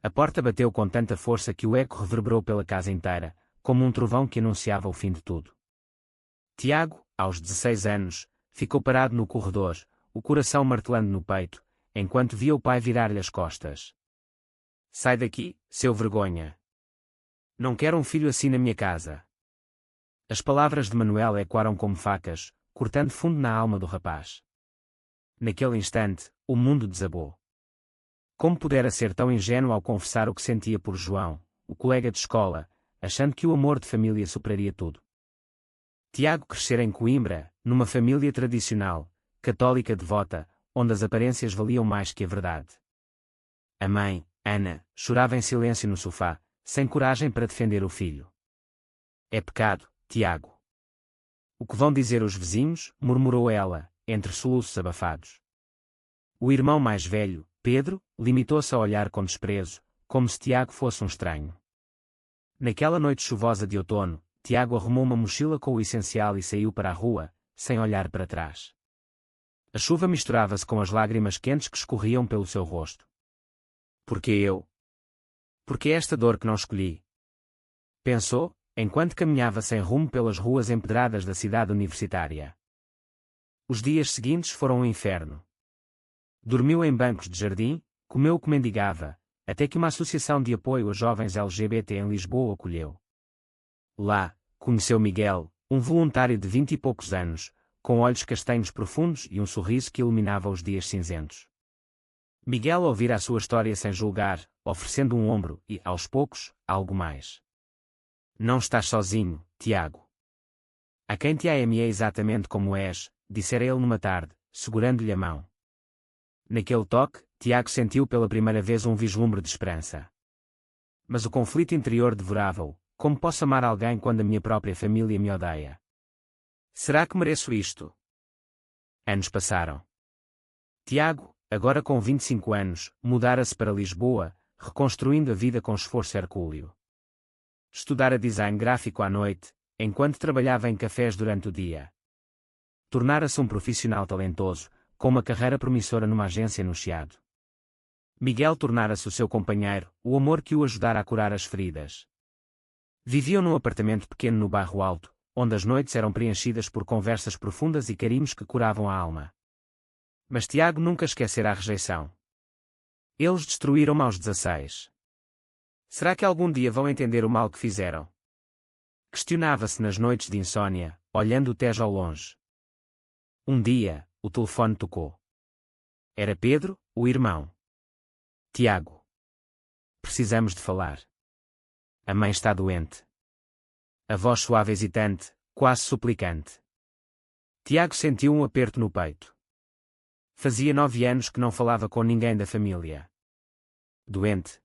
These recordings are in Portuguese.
A porta bateu com tanta força que o eco reverberou pela casa inteira, como um trovão que anunciava o fim de tudo. Tiago, aos 16 anos, ficou parado no corredor, o coração martelando no peito, enquanto via o pai virar-lhe as costas. Sai daqui, seu vergonha! Não quero um filho assim na minha casa. As palavras de Manuel ecoaram como facas, cortando fundo na alma do rapaz. Naquele instante, o mundo desabou. Como pudera ser tão ingênuo ao confessar o que sentia por João, o colega de escola, achando que o amor de família superaria tudo? Tiago crescera em Coimbra, numa família tradicional, católica devota, onde as aparências valiam mais que a verdade. A mãe, Ana, chorava em silêncio no sofá, sem coragem para defender o filho. É pecado, Tiago. O que vão dizer os vizinhos? Murmurou ela, entre soluços abafados. O irmão mais velho, Pedro, limitou-se a olhar com desprezo, como se Tiago fosse um estranho. Naquela noite chuvosa de outono, Tiago arrumou uma mochila com o essencial e saiu para a rua, sem olhar para trás. A chuva misturava-se com as lágrimas quentes que escorriam pelo seu rosto. Por que eu? Por que esta dor que não escolhi? Pensou, enquanto caminhava sem rumo pelas ruas empedradas da cidade universitária. Os dias seguintes foram um inferno. Dormiu em bancos de jardim, comeu o que mendigava, até que uma associação de apoio a jovens LGBT em Lisboa o acolheu. Lá, conheceu Miguel, um voluntário de 20 e poucos anos, com olhos castanhos profundos e um sorriso que iluminava os dias cinzentos. Miguel ouvira a sua história sem julgar, oferecendo um ombro e, aos poucos, algo mais. Não estás sozinho, Tiago. A quem te ame é exatamente como és, dissera ele numa tarde, segurando-lhe a mão. Naquele toque, Tiago sentiu pela primeira vez um vislumbre de esperança. Mas o conflito interior devorava-o. Como posso amar alguém quando a minha própria família me odeia? Será que mereço isto? Anos passaram. Tiago, agora com 25 anos, mudara-se para Lisboa, reconstruindo a vida com esforço hercúleo. Estudara design gráfico à noite, enquanto trabalhava em cafés durante o dia. Tornara-se um profissional talentoso, com uma carreira promissora numa agência no Chiado. Miguel tornara-se o seu companheiro, o amor que o ajudara a curar as feridas. Viviam num apartamento pequeno no bairro Alto, onde as noites eram preenchidas por conversas profundas e carinhos que curavam a alma. Mas Tiago nunca esquecera a rejeição. Eles destruíram-me aos 16. Será que algum dia vão entender o mal que fizeram? Questionava-se nas noites de insônia, olhando o Tejo ao longe. Um dia, o telefone tocou. Era Pedro, o irmão. Tiago. Precisamos de falar. A mãe está doente. A voz suave hesitante, quase suplicante. Tiago sentiu um aperto no peito. Fazia 9 anos que não falava com ninguém da família. Doente.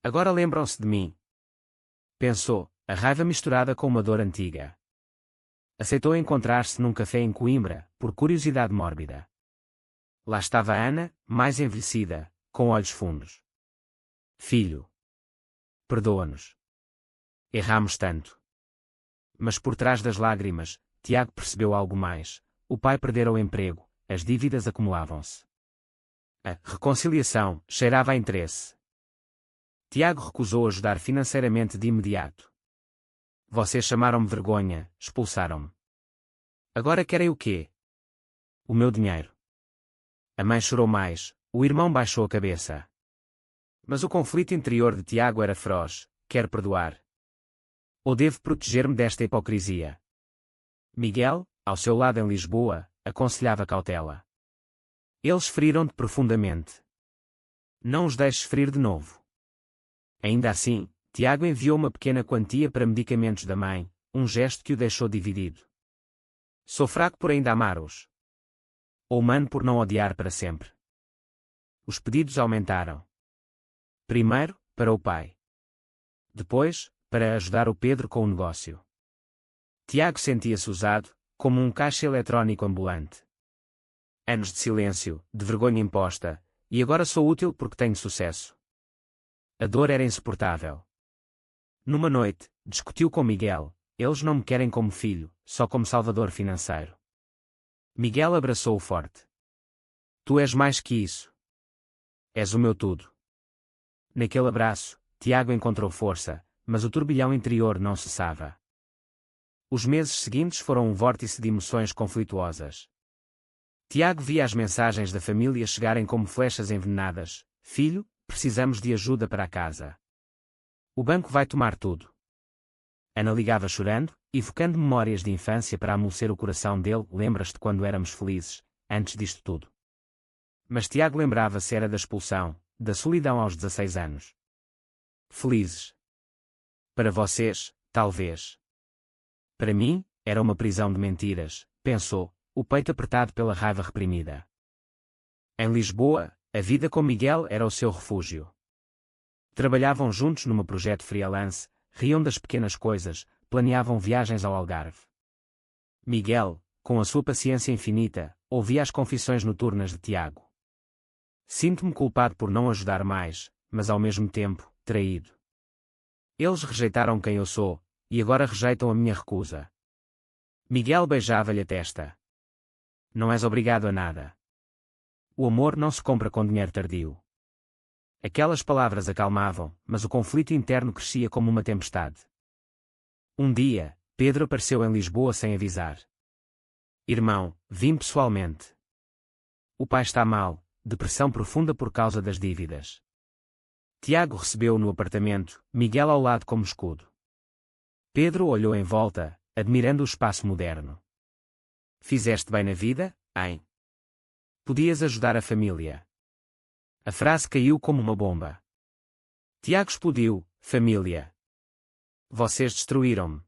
Agora lembram-se de mim. Pensou, a raiva misturada com uma dor antiga. Aceitou encontrar-se num café em Coimbra, por curiosidade mórbida. Lá estava Ana, mais envelhecida, com olhos fundos. Filho. Perdoa-nos. Erramos tanto. Mas por trás das lágrimas, Tiago percebeu algo mais. O pai perdera o emprego, as dívidas acumulavam-se. A reconciliação cheirava a interesse. Tiago recusou ajudar financeiramente de imediato. Vocês chamaram-me vergonha, expulsaram-me. Agora querem o quê? O meu dinheiro. A mãe chorou mais, o irmão baixou a cabeça. Mas o conflito interior de Tiago era feroz. Quer perdoar? Ou devo proteger-me desta hipocrisia? Miguel, ao seu lado em Lisboa, aconselhava cautela. Eles feriram-te profundamente. Não os deixes ferir de novo. Ainda assim, Tiago enviou uma pequena quantia para medicamentos da mãe, um gesto que o deixou dividido. Sou fraco por ainda amar-os. Ou humano por não odiar para sempre. Os pedidos aumentaram. Primeiro, para o pai. Depois, para ajudar o Pedro com o negócio. Tiago sentia-se usado, como um caixa eletrónico ambulante. Anos de silêncio, de vergonha imposta, e agora sou útil porque tenho sucesso. A dor era insuportável. Numa noite, discutiu com Miguel. Eles não me querem como filho, só como salvador financeiro. Miguel abraçou-o forte. Tu és mais que isso. És o meu tudo. Naquele abraço, Tiago encontrou força, mas o turbilhão interior não cessava. Os meses seguintes foram um vórtice de emoções conflituosas. Tiago via as mensagens da família chegarem como flechas envenenadas: filho, precisamos de ajuda para a casa. O banco vai tomar tudo. Ana ligava chorando, evocando memórias de infância para amolecer o coração dele. Lembras-te quando éramos felizes, antes disto tudo? Mas Tiago lembrava-se era da expulsão, da solidão aos 16 anos. Felizes. Para vocês, talvez. Para mim, era uma prisão de mentiras, pensou, o peito apertado pela raiva reprimida. Em Lisboa, a vida com Miguel era o seu refúgio. Trabalhavam juntos num projeto freelance, riam das pequenas coisas, planeavam viagens ao Algarve. Miguel, com a sua paciência infinita, ouvia as confissões noturnas de Tiago. Sinto-me culpado por não ajudar mais, mas ao mesmo tempo, traído. Eles rejeitaram quem eu sou, e agora rejeitam a minha recusa. Miguel beijava-lhe a testa. Não és obrigado a nada. O amor não se compra com dinheiro tardio. Aquelas palavras acalmavam, mas o conflito interno crescia como uma tempestade. Um dia, Pedro apareceu em Lisboa sem avisar. Irmão, vim pessoalmente. O pai está mal, depressão profunda por causa das dívidas. Tiago recebeu-o no apartamento, Miguel ao lado como escudo. Pedro olhou em volta, admirando o espaço moderno. Fizeste bem na vida, hein? Podias ajudar a família. A frase caiu como uma bomba. Tiago explodiu: família. Vocês destruíram-me.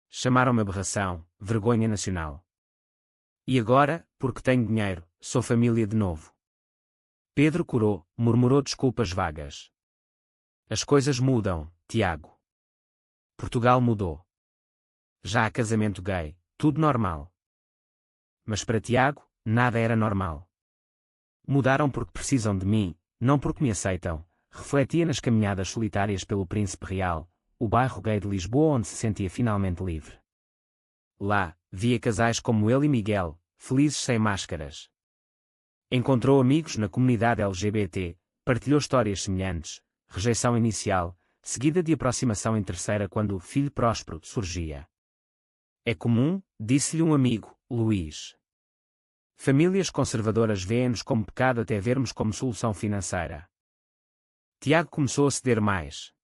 Chamaram-me aberração, vergonha nacional. E agora, porque tenho dinheiro, sou família de novo. Pedro corou, murmurou desculpas vagas. As coisas mudam, Tiago. Portugal mudou. Já há casamento gay, tudo normal. Mas para Tiago, nada era normal. Mudaram porque precisam de mim, não porque me aceitam, refletia nas caminhadas solitárias pelo Príncipe Real, o bairro gay de Lisboa onde se sentia finalmente livre. Lá, via casais como ele e Miguel, felizes sem máscaras. Encontrou amigos na comunidade LGBT, partilhou histórias semelhantes, rejeição inicial, seguida de aproximação em terceira quando o filho próspero surgia. É comum, disse-lhe um amigo, Luís. Famílias conservadoras veem-nos como pecado até vermos como solução financeira. Tiago começou a ceder mais.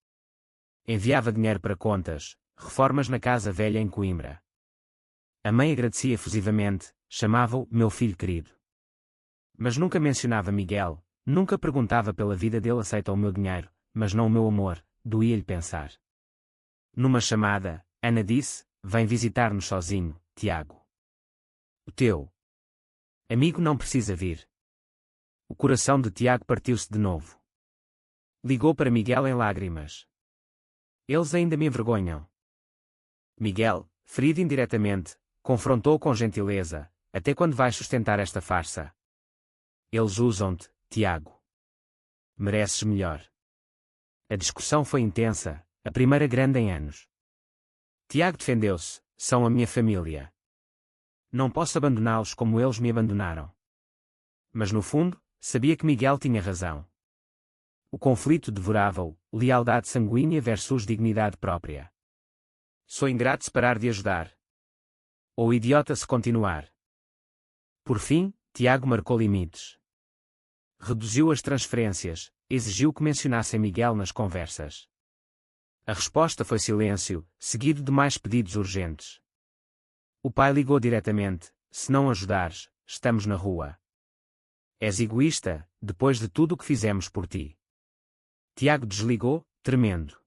Enviava dinheiro para contas, reformas na casa velha em Coimbra. A mãe agradecia efusivamente, chamava-o meu filho querido. Mas nunca mencionava Miguel, nunca perguntava pela vida dele. Aceita o meu dinheiro, mas não o meu amor, doía-lhe pensar. Numa chamada, Ana disse, vem visitar-nos sozinho, Tiago. O teu amigo não precisa vir. O coração de Tiago partiu-se de novo. Ligou para Miguel em lágrimas. Eles ainda me envergonham. Miguel, ferido indiretamente, confrontou-o com gentileza. Até quando vais sustentar esta farsa? Eles usam-te, Tiago. Mereces melhor. A discussão foi intensa, a primeira grande em anos. Tiago defendeu-se, são a minha família. Não posso abandoná-los como eles me abandonaram. Mas no fundo, sabia que Miguel tinha razão. O conflito devorava-o, lealdade sanguínea versus dignidade própria. Sou ingrato se parar de ajudar. Ou idiota se continuar. Por fim, Tiago marcou limites. Reduziu as transferências, exigiu que mencionassem Miguel nas conversas. A resposta foi silêncio, seguido de mais pedidos urgentes. O pai ligou diretamente, se não ajudares, estamos na rua. És egoísta, depois de tudo o que fizemos por ti. Tiago desligou, tremendo.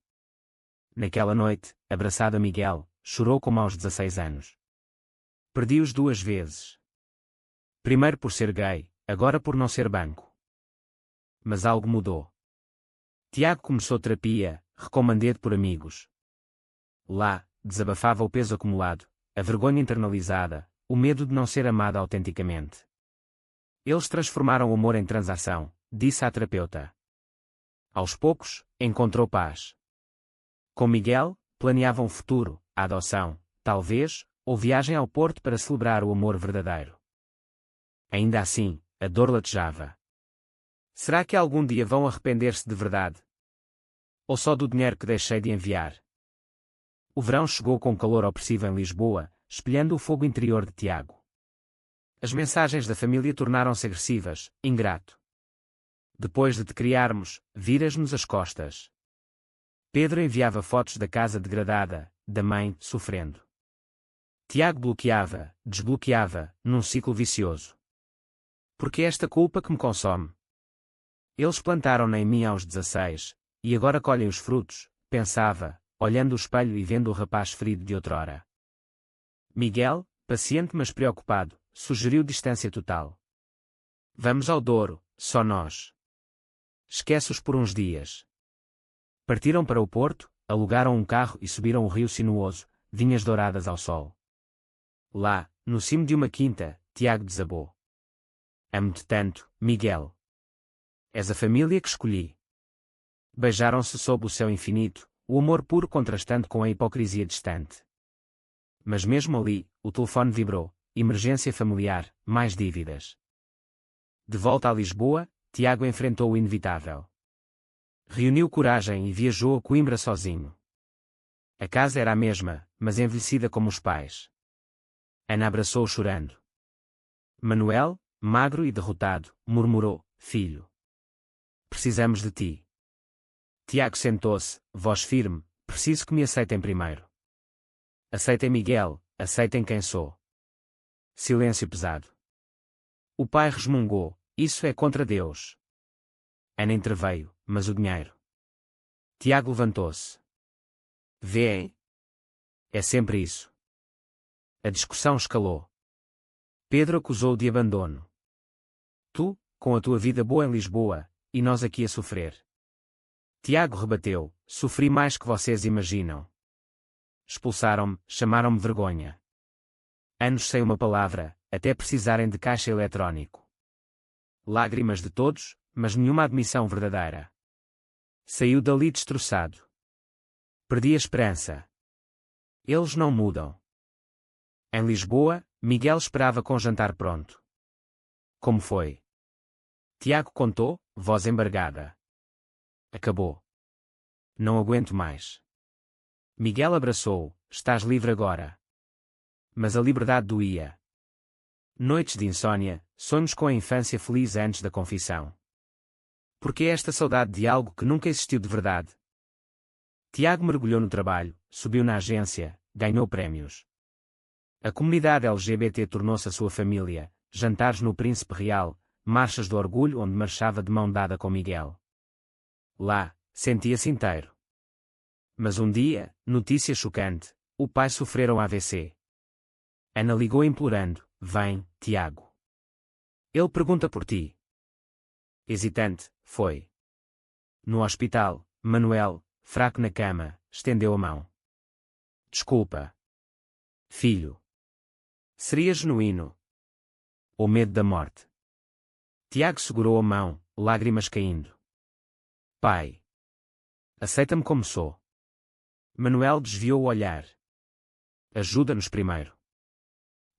Naquela noite, abraçado a Miguel, chorou como aos 16 anos. Perdi-os 2 vezes. Primeiro por ser gay, agora por não ser banco. Mas algo mudou. Tiago começou terapia, recomendado por amigos. Lá, desabafava o peso acumulado, a vergonha internalizada, o medo de não ser amado autenticamente. Eles transformaram o amor em transação, disse a terapeuta. Aos poucos, encontrou paz. Com Miguel, planeavam um futuro, a adoção, talvez, ou viagem ao Porto para celebrar o amor verdadeiro. Ainda assim, a dor latejava. Será que algum dia vão arrepender-se de verdade? Ou só do dinheiro que deixei de enviar? O verão chegou com calor opressivo em Lisboa, espelhando o fogo interior de Tiago. As mensagens da família tornaram-se agressivas. Ingrato. Depois de te criarmos, viras-nos as costas. Pedro enviava fotos da casa degradada, da mãe, sofrendo. Tiago bloqueava, desbloqueava, num ciclo vicioso. Porque é esta culpa que me consome? Eles plantaram-na em mim aos 16, e agora colhem os frutos, pensava, olhando o espelho e vendo o rapaz ferido de outrora. Miguel, paciente mas preocupado, sugeriu distância total. Vamos ao Douro, só nós. Esquece-os por uns dias. Partiram para o Porto, alugaram um carro e subiram o rio sinuoso, vinhas douradas ao sol. Lá, no cimo de uma quinta, Tiago desabou. Amo-te tanto, Miguel. És a família que escolhi. Beijaram-se sob o céu infinito, o amor puro contrastando com a hipocrisia distante. Mas mesmo ali, o telefone vibrou, emergência familiar, mais dívidas. De volta a Lisboa, Tiago enfrentou o inevitável. Reuniu coragem e viajou a Coimbra sozinho. A casa era a mesma, mas envelhecida como os pais. Ana abraçou-o chorando. Manuel, magro e derrotado, murmurou: filho. Precisamos de ti. Tiago sentou-se, voz firme: preciso que me aceitem primeiro. Aceitem Miguel, aceitem quem sou. Silêncio pesado. O pai resmungou: isso é contra Deus. Ana interveio: mas o dinheiro. Tiago levantou-se. Vêem? É sempre isso. A discussão escalou. Pedro acusou-o de abandono. Tu, com a tua vida boa em Lisboa, e nós aqui a sofrer. Tiago rebateu: sofri mais que vocês imaginam. Expulsaram-me, chamaram-me vergonha. Anos sem uma palavra, até precisarem de caixa eletrónico. Lágrimas de todos, mas nenhuma admissão verdadeira. Saiu dali destroçado. Perdi a esperança. Eles não mudam. Em Lisboa, Miguel esperava com jantar pronto. Como foi? Tiago contou, voz embargada. Acabou. Não aguento mais. Miguel abraçou-o: estás livre agora. Mas a liberdade doía. Noites de insônia, sonhos com a infância feliz antes da confissão. Porque esta saudade de algo que nunca existiu de verdade? Tiago mergulhou no trabalho, subiu na agência, ganhou prémios. A comunidade LGBT tornou-se a sua família, jantares no Príncipe Real, marchas do orgulho onde marchava de mão dada com Miguel. Lá, sentia-se inteiro. Mas um dia, notícia chocante: o pai sofreu um AVC. Ana ligou implorando: vem, Tiago. Ele pergunta por ti. Hesitante, foi. No hospital, Manuel, fraco na cama, estendeu a mão. Desculpa. Filho. Seria genuíno. Ou medo da morte? Tiago segurou a mão, lágrimas caindo. Pai. Aceita-me como sou. Manuel desviou o olhar. Ajuda-nos primeiro.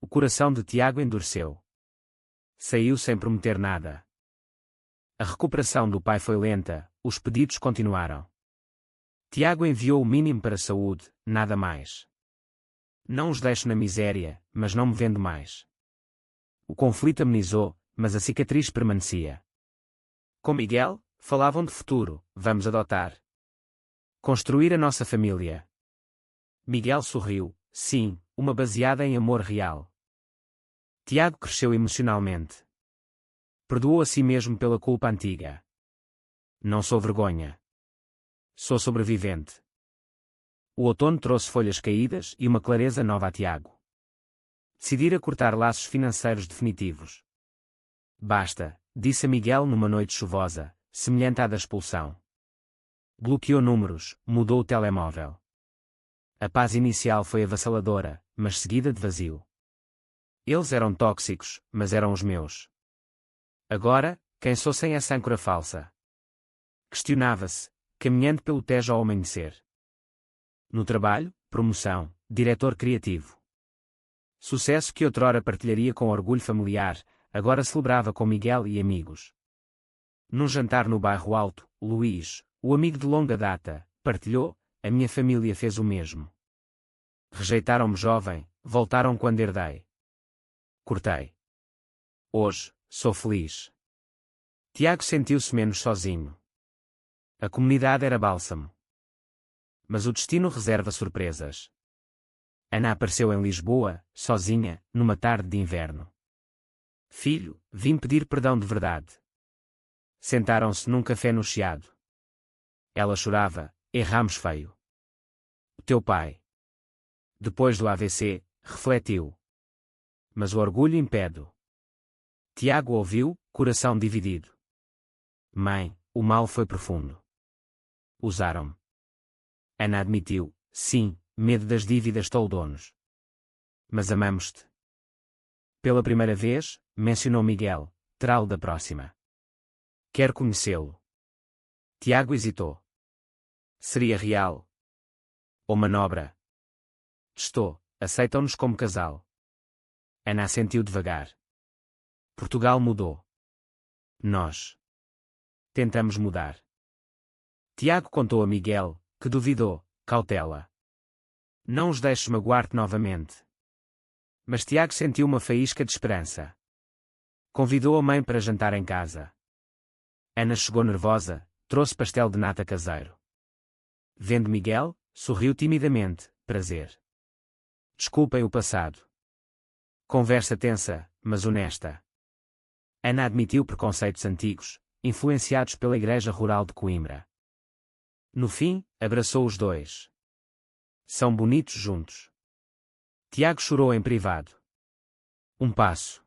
O coração de Tiago endureceu. Saiu sem prometer nada. A recuperação do pai foi lenta, os pedidos continuaram. Tiago enviou o mínimo para a saúde, nada mais. Não os deixo na miséria, mas não me vendo mais. O conflito amenizou, mas a cicatriz permanecia. Com Miguel, falavam de futuro: vamos adotar. Construir a nossa família. Miguel sorriu: sim, uma baseada em amor real. Tiago cresceu emocionalmente. Perdoou a si mesmo pela culpa antiga. Não sou vergonha. Sou sobrevivente. O outono trouxe folhas caídas e uma clareza nova a Tiago. Decidira cortar laços financeiros definitivos. Basta, disse a Miguel numa noite chuvosa, semelhante à da expulsão. Bloqueou números, mudou o telemóvel. A paz inicial foi avassaladora, mas seguida de vazio. Eles eram tóxicos, mas eram os meus. Agora, quem sou sem essa âncora falsa? Questionava-se, caminhando pelo Tejo ao amanhecer. No trabalho, promoção, diretor criativo. Sucesso que outrora partilharia com orgulho familiar, agora celebrava com Miguel e amigos. Num jantar no bairro Alto, Luís, o amigo de longa data, partilhou: a minha família fez o mesmo. Rejeitaram-me jovem, voltaram quando herdei. Cortei. Hoje, sou feliz. Tiago sentiu-se menos sozinho. A comunidade era bálsamo. Mas o destino reserva surpresas. Ana apareceu em Lisboa, sozinha, numa tarde de inverno. Filho, vim pedir perdão de verdade. Sentaram-se num café no Chiado. Ela chorava: erramos feio. O teu pai. Depois do AVC, refletiu. Mas o orgulho impede-o. Tiago ouviu, coração dividido. Mãe, o mal foi profundo. Usaram-me. Ana admitiu: sim, medo das dívidas toldou-nos. Mas amamos-te. Pela primeira vez, mencionou Miguel: terá-lo da próxima. Quero conhecê-lo. Tiago hesitou. Seria real? Ou manobra? Estou, aceitam-nos como casal. Ana assentiu devagar. Portugal mudou. Nós tentamos mudar. Tiago contou a Miguel, que duvidou: cautela. Não os deixes magoar-te novamente. Mas Tiago sentiu uma faísca de esperança. Convidou a mãe para jantar em casa. Ana chegou nervosa, trouxe pastel de nata caseiro. Vendo Miguel, sorriu timidamente: prazer. Desculpem o passado. Conversa tensa, mas honesta. Ana admitiu preconceitos antigos, influenciados pela Igreja Rural de Coimbra. No fim, abraçou os dois. São bonitos juntos. Tiago chorou em privado. Um passo.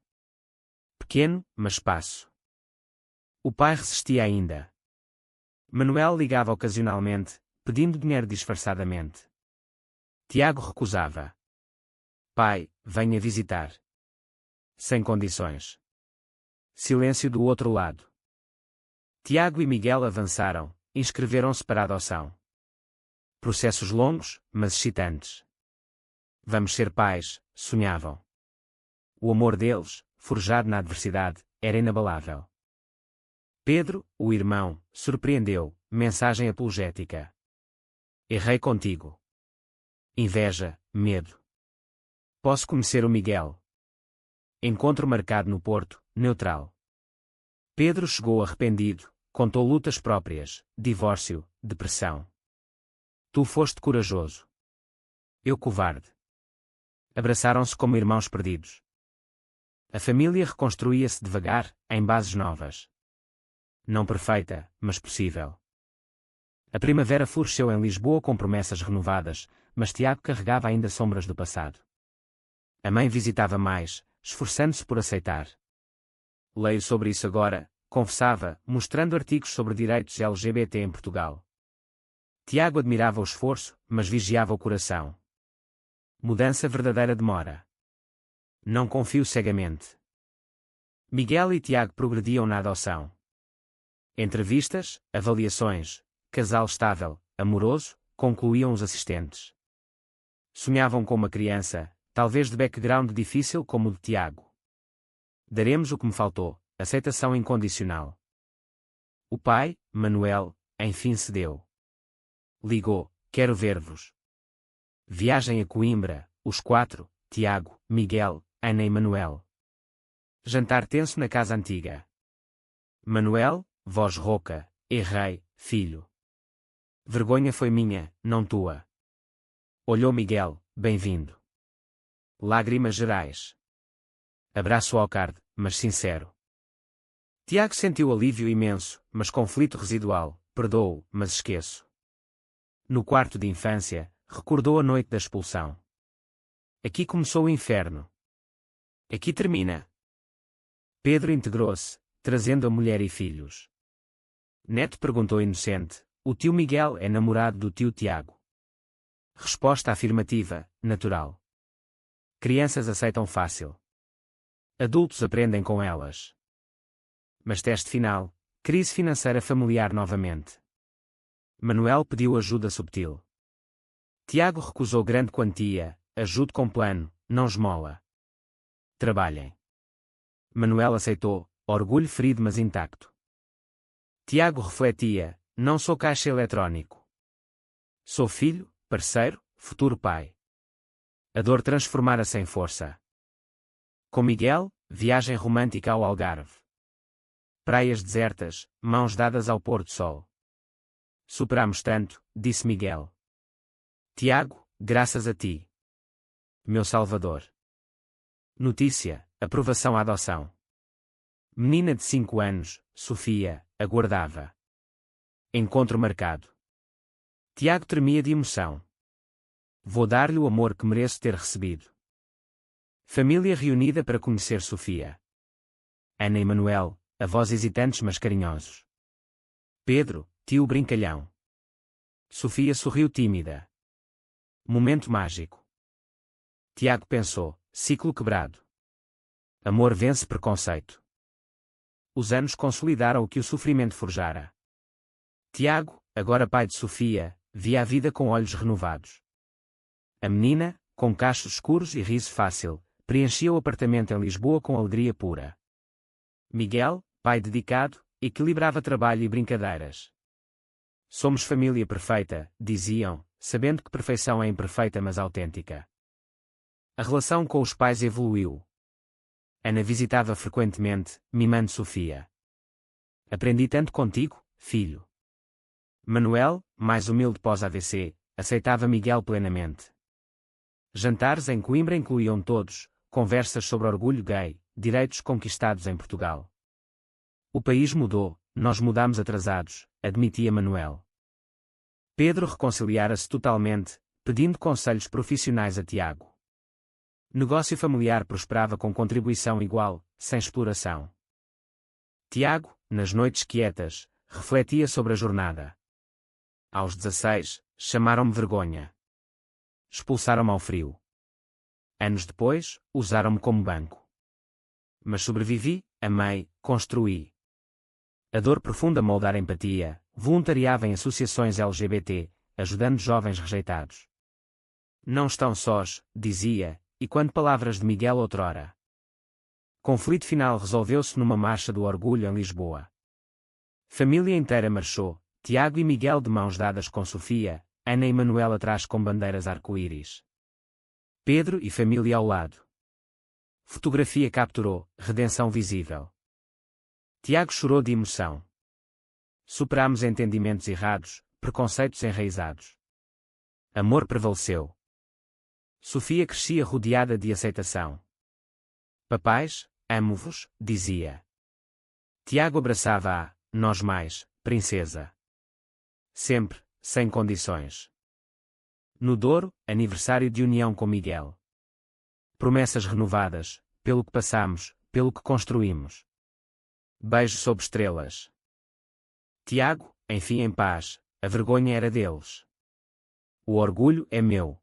Pequeno, mas passo. O pai resistia ainda. Manuel ligava ocasionalmente, pedindo dinheiro disfarçadamente. Tiago recusava. Pai, venha visitar. Sem condições. Silêncio do outro lado. Tiago e Miguel avançaram, inscreveram-se para a adoção. Processos longos, mas excitantes. Vamos ser pais, sonhavam. O amor deles, forjado na adversidade, era inabalável. Pedro, o irmão, surpreendeu, mensagem apologética. Errei contigo. Inveja, medo. Posso conhecer o Miguel? Encontro marcado no Porto, neutral. Pedro chegou arrependido, contou lutas próprias, divórcio, depressão. Tu foste corajoso. Eu covarde. Abraçaram-se como irmãos perdidos. A família reconstruía-se devagar, em bases novas. Não perfeita, mas possível. A primavera floresceu em Lisboa com promessas renovadas, mas Tiago carregava ainda sombras do passado. A mãe visitava mais, esforçando-se por aceitar. Leio sobre isso agora, confessava, mostrando artigos sobre direitos LGBT em Portugal. Tiago admirava o esforço, mas vigiava o coração. Mudança verdadeira demora. Não confio cegamente. Miguel e Tiago progrediam na adoção. Entrevistas, avaliações, casal estável, amoroso, concluíam os assistentes. Sonhavam com uma criança, talvez de background difícil como o de Tiago. Daremos o que me faltou, aceitação incondicional. O pai, Manuel, enfim cedeu. Ligou: quero ver-vos. Viagem a Coimbra, os quatro: Tiago, Miguel, Ana e Manuel. Jantar tenso na casa antiga. Manuel, voz rouca: errei, filho. Vergonha foi minha, não tua. Olhou Miguel: bem-vindo. Lágrimas gerais. Abraço ao card, mas sincero. Tiago sentiu alívio imenso, mas conflito residual: perdoo, mas esqueço. No quarto de infância, recordou a noite da expulsão. Aqui começou o inferno. Aqui termina. Pedro integrou-se, trazendo a mulher e filhos. Neto perguntou inocente: o tio Miguel é namorado do tio Tiago? Resposta afirmativa, natural. Crianças aceitam fácil. Adultos aprendem com elas. Mas teste final: crise financeira familiar novamente. Manuel pediu ajuda subtil. Tiago recusou grande quantia: ajude com plano, não esmola. Trabalhem. Manuel aceitou, orgulho ferido mas intacto. Tiago refletia: não sou caixa eletrónico. Sou filho, parceiro, futuro pai. A dor transformara-se em força. Com Miguel, viagem romântica ao Algarve. Praias desertas, mãos dadas ao pôr do sol. Superamos tanto, disse Miguel. Tiago, graças a ti. Meu salvador. Notícia: aprovação à adoção. Menina de 5 anos, Sofia, aguardava. Encontro marcado. Tiago tremia de emoção. Vou dar-lhe o amor que mereço ter recebido. Família reunida para conhecer Sofia. Ana e Manuel, avós hesitantes mas carinhosos. Pedro, tio brincalhão. Sofia sorriu tímida. Momento mágico. Tiago pensou: ciclo quebrado. Amor vence preconceito. Os anos consolidaram o que o sofrimento forjara. Tiago, agora pai de Sofia, via a vida com olhos renovados. A menina, com cachos escuros e riso fácil, preenchia o apartamento em Lisboa com alegria pura. Miguel, pai dedicado, equilibrava trabalho e brincadeiras. Somos família perfeita, diziam, sabendo que perfeição é imperfeita mas autêntica. A relação com os pais evoluiu. Ana visitava frequentemente, mimando Sofia. Aprendi tanto contigo, filho. Manuel, mais humilde pós-AVC, aceitava Miguel plenamente. Jantares em Coimbra incluíam todos, conversas sobre orgulho gay, direitos conquistados em Portugal. O país mudou, nós mudamos atrasados, admitia Manuel. Pedro reconciliara-se totalmente, pedindo conselhos profissionais a Tiago. Negócio familiar prosperava com contribuição igual, sem exploração. Tiago, nas noites quietas, refletia sobre a jornada. Aos 16, chamaram-me vergonha. Expulsaram-me ao frio. Anos depois, usaram-me como banco. Mas sobrevivi, amei, construí. A dor profunda moldar empatia, voluntariava em associações LGBT, ajudando jovens rejeitados. Não estão sós, dizia, e quando palavras de Miguel outrora. Conflito final resolveu-se numa marcha do orgulho em Lisboa. Família inteira marchou, Tiago e Miguel de mãos dadas com Sofia, Ana e Manuel atrás com bandeiras arco-íris. Pedro e família ao lado. Fotografia capturou, redenção visível. Tiago chorou de emoção. Superamos entendimentos errados, preconceitos enraizados. Amor prevaleceu. Sofia crescia rodeada de aceitação. Papais, amo-vos, dizia. Tiago abraçava-a, nós mais, princesa. Sempre, sem condições. No Douro, aniversário de união com Miguel. Promessas renovadas, pelo que passamos, pelo que construímos. Beijo sob estrelas. Tiago, enfim em paz, a vergonha era deles. O orgulho é meu.